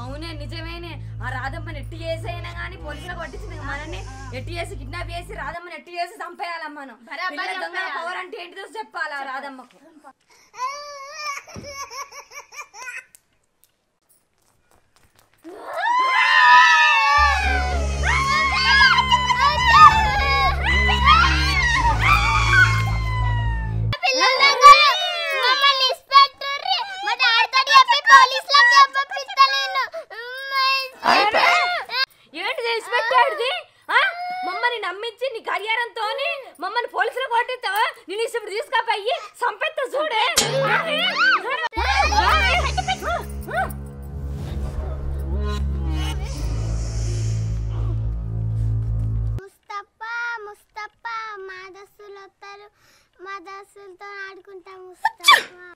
అవునే నిజమేనే ఆ రాధమ్మని ఎట్టి చేసైనా గానీ పోలీసులకు పట్టించింది మనల్ని ఎట్టి చేసి కిడ్నాప్ చేసి రాధమ్మని ఎట్టి చేసి చంపేయాలమ్మ మనం దొంగ పవర్ అంటే ఏంటిదో చెప్పాలా రాధమ్మకు ఏంటి తెలిసిపెట్టాడిది మమ్మల్ని నమ్మించి నీ గడియారంతో మమ్మల్ని పోలీసులకు పట్టిస్తావా నేను ఇప్పుడు తీసుకపోయి సంపెత్త చూడే ముస్తఫా మా దస్తులు వస్తారు మా దస్తులతో ఆడుకుంటాం ముస్తఫా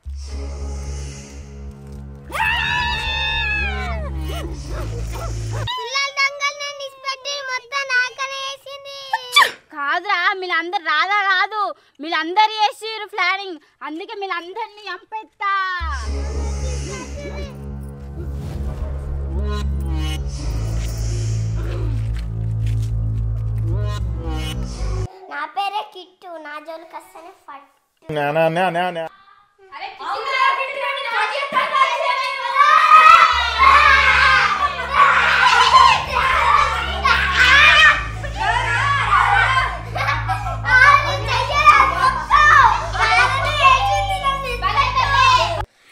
కాదురా మీరందరు రాదా కాదు మీరందరు చేసిర్రు ప్లానింగ్ అందుకే మీరందరినీ చంపేస్తా నా పేరే కిట్టు నా జోలికి వస్తేనే ఫట్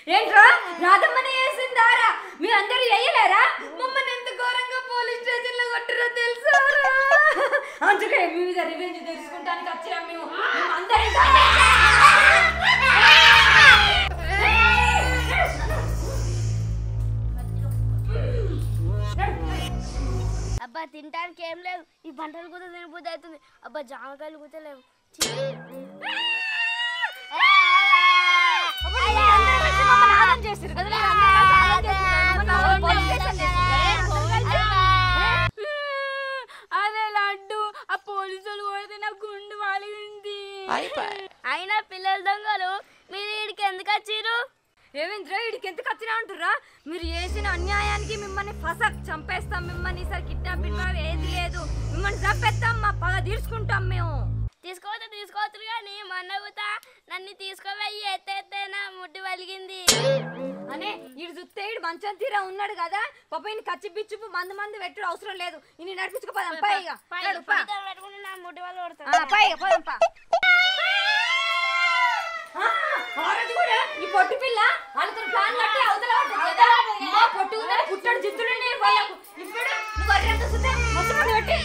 ఏంట్రా రాధమ్మని వేసిందారా మీరందరూ వేయలేరా మమ్మల్ని ఎంత ఘోరంగా పోలీస్ స్టేషన్ లో కొట్టారో తెలుసా అందుకే మీ మీద రివెంజ్ తెలుసుకుంటానికి వచ్చినాం మేము అందరం అబ్బా తినడానికి ఏం లేదు ఈ పంటలు కూడా తినబుద్ధి అవుతుంది అబ్బా జామకాయలు కూడా లేవు అదే లడ్డు ఆ పోలీసులు కొడితే నా గుండు వాలింది అయినా పిల్లల దొంగలు మీరు వీడికి ఎందుకు వచ్చిర్రు ఏమేంద్ర వీడికి ఎందుకు వచ్చినా అంటుర్రా మీరు చేసిన అన్యాయానికి మిమ్మల్ని ఫసక్ చంపేస్తాం మిమ్మల్ని ఈసారి కిడ్నాప్ ఏది లేదు మిమ్మల్ని చంపేస్తాం మా పగ తీర్చుకుంటాం మేము తీసుకోవచ్చు కానీ మొన్న కూడా నన్ను తీసుకోపోయి ఎత్తేనా ముడ్డు వలిగింది అనే ఇడు చూస్తే ఇడు మంచం తీరా ఉన్నాడు కదా పాప ఈయన కచ్చి బిచ్చుపు మందు పెట్టడం అవసరం లేదు ఈయన నడిపించుకోపోదాం పైగా నా ముడ్డు వాళ్ళు ఈ పొట్టు పిల్ల వాళ్ళతో ప్లాన్ కట్టి అవతల పొట్టు పుట్టడు జిత్తుడు వాళ్ళకు ఇప్పుడు నువ్వు అర్రంత చూస్తే మొత్తం పెట్టి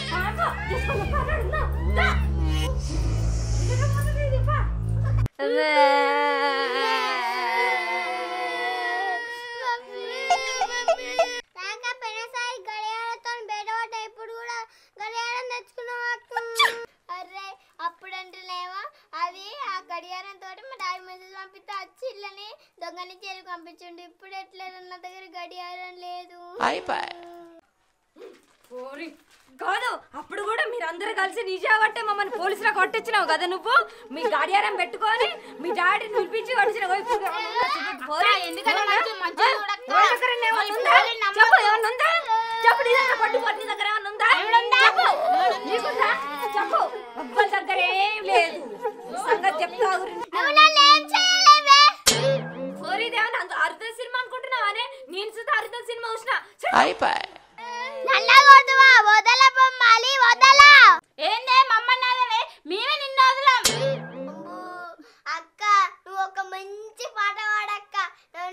అప్పుడంటేనేమో అది ఆ గడియారంతో మా డాడీ మెసేజ్ పంపిస్తే వచ్చి ఇళ్ళని దొంగని చేరు పంపించండి ఇప్పుడు ఎట్లేదు నా దగ్గర గడియారం లేదు కాదు అప్పుడు కూడా మీరందరూ కలిసి నిజాబట్టే మమ్మల్ని పోలీసులకు కొట్టించినావు కదా నువ్వు మీ గడియారం పెట్టుకొని మీ డాడీని పిలిపించి కొట్టించినావు చెప్పు ఎవ్వరి దగ్గర ఏం లేదు సంగతి చెప్తా అర్ధ సినిమా అనుకుంటున్నావానే నేను చూస్తే అర్ధ సినిమా చూసిన ఏందే మమ్మల్ని మేమే నిన్ను వదలం అక్క నువ్వు ఒక మంచి పాట పాడక్క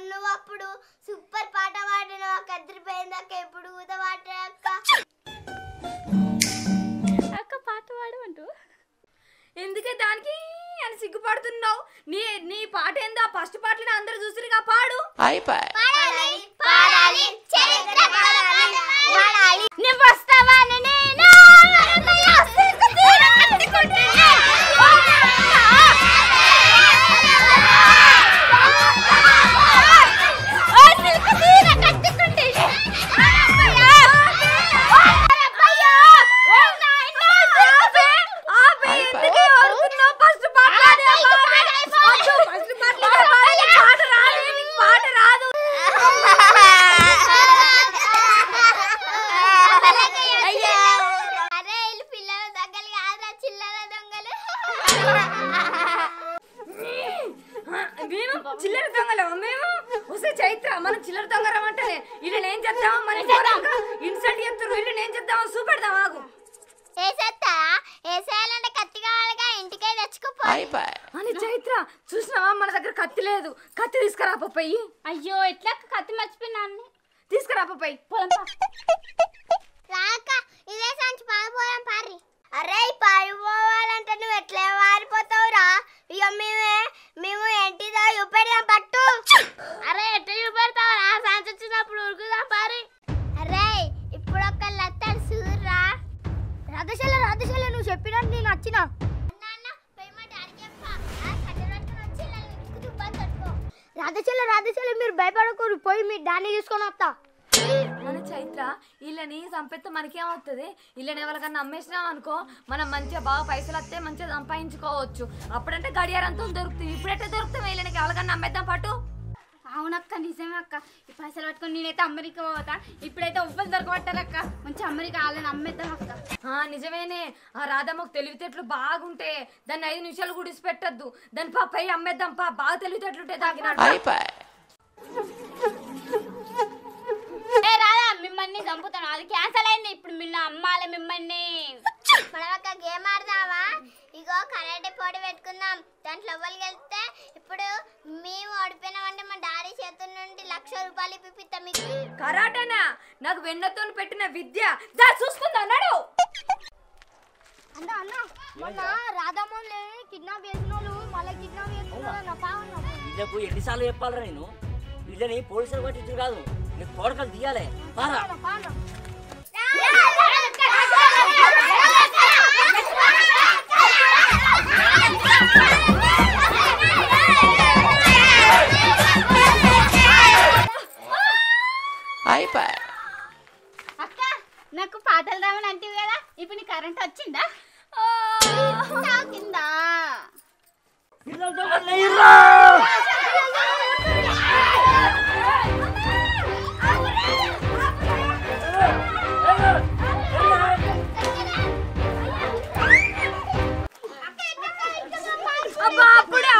నువ్వు అప్పుడు సూపర్ పాట పాడిన కదిరిపోయింది అక్క ఎప్పుడు ఊత పాట అక్క పాట పాడమంటూ ఎందుకే దానికి అని సిగ్గుపడుతున్నావు నీ పాట ఏందో ఫస్ట్ పాటలు అందరూ చూసిరుగా పాడు నువ్వు వస్తావా నేను మేము చిల్లర దొంగలం మేము వస్తే చైత్ర మనం చిల్లర దొంగరం అంటే వీళ్ళు ఏం చేద్దాం మన ఇన్సల్ట్ చేస్తారు వీళ్ళు ఏం చేద్దాం చూపెడదాం ఆగు వేసేయాలంటే కత్తి కావాలిగా ఇంటికే తెచ్చుకోపోయి అని చైత్ర చూసినావా మన దగ్గర కత్తి లేదు కత్తి తీసుకురా పోయి అయ్యో ఎట్లా కత్తి మర్చిపోయినా తీసుకురా పోయి రాక ఇదే సంచి పారిపోదాం పారి అరే పారిపోవాలంటే నువ్వు ఎట్లా పారిపోతావురా ఇక మేము ఏంటిదో చూపెడదాం పట్టు అరే ఎట్లా చూపెడతావా సంచి వచ్చినప్పుడు ఉరుకుదాం పారి అరే ఇప్పుడు ఒక లత్తాడు చూడరా రాధశాల నువ్వు చెప్పినట్టు నేను వచ్చిన రాధశాల మీరు భయపడకూడదు పోయి మీ డాన్ని తీసుకొని వస్తా మన చైత్ర వీళ్ళని చంపెత్తే మనకేమవుతుంది వీళ్ళని ఎవరికన్నా అమ్మేసినాం అనుకో మనం మంచిగా బాగా పైసలు వస్తే మంచిగా సంపాదించుకోవచ్చు అప్పుడంటే గడియారంతో దొరుకుతుంది ఇప్పుడైతే దొరుకుతాం వీళ్ళకి ఎవరికన్నా అమ్మేద్దాం పాటు అవునక్క నిజమే అక్క ఈ పైసలు పట్టుకొని నేనైతే అమెరికా పోతా ఇప్పుడైతే ఉవ్వలు దొరకబట్టారక్క మంచి అమెరికా వాళ్ళని అమ్మేద్దాం అక్క నిజమేనే ఆ రాధమ్మకు తెలివితేటలు బాగుంటే దాన్ని 5 నిమిషాలు గుడిసి పెట్టద్దు దాని పై అమ్మేద్దాం బాగా తెలివితేటలుంటే తాగినాడు రాదా మిమ్మల్ని చంపుతాను అది క్యాన్సల్ అయింది ఇప్పుడు మిమ్మల్ని అమ్మాలి మిమ్మల్ని మనం ఒక గేమ్ ఆడదామా ఇగో కరాటే పోటీ పెట్టుకుందాం దాంట్లో ఎవరు గెలిస్తే ఇప్పుడు మేము ఓడిపోయినామంటే మా డాడీ చేతుల నుండి 1,00,000 రూపాయలు ఇప్పిస్తా మీకు కరాటేనా నాకు వెన్నతో పెట్టిన విద్య దా చూసుకుందా అన్నాడు అన్న మొన్న రాధమ్మని కిడ్నాప్ చేసిన వాళ్ళు మళ్ళీ కిడ్నాప్ చేస్తున్నారు వీళ్ళకు ఎన్నిసార్లు చెప్పాలరా నేను వీళ్ళని పోలీసులు పట్టించు కాదు నీకు తోడకలు తీయాలి పారా అక్క నాకు పాటలు రావని అంటివి కదా ఇప్పుడు నీ కరెంట్ వచ్చిందా తాకిందా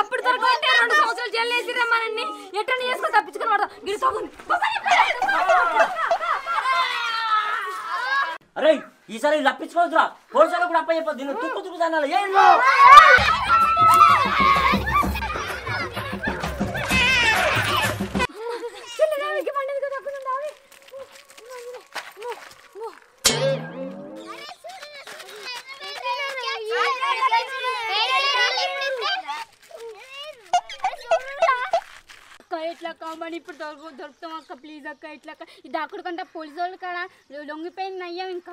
అప్పుడు దొరకంటే 2 సంవత్సరాలు జైలు వేసిరా మనల్ని ఎట్లా చేసుకొని తప్పించుకొని పడతాం అరే ఈసారి తప్పించుకోవద్దురా పోలీసులు కూడా అప్ప చెప్పదు దీన్ని తుక్కు తుక్కుతాను ఇట్లా కామని ఇప్పుడు దొరుకుతాం అక్క ప్లీజ్ అక్క ఇట్లా ఇది అక్కడ కంటే పోలీసు వాళ్ళు కాడ లొంగిపోయింది అయ్యాం ఇంకా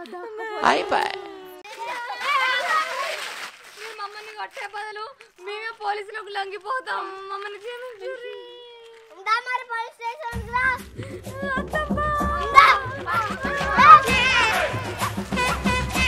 మమ్మల్ని కొట్టే బదులు మేమే పోలీసులకు లొంగిపోతాం మమ్మల్ని మరి పోలీస్ స్టేషన్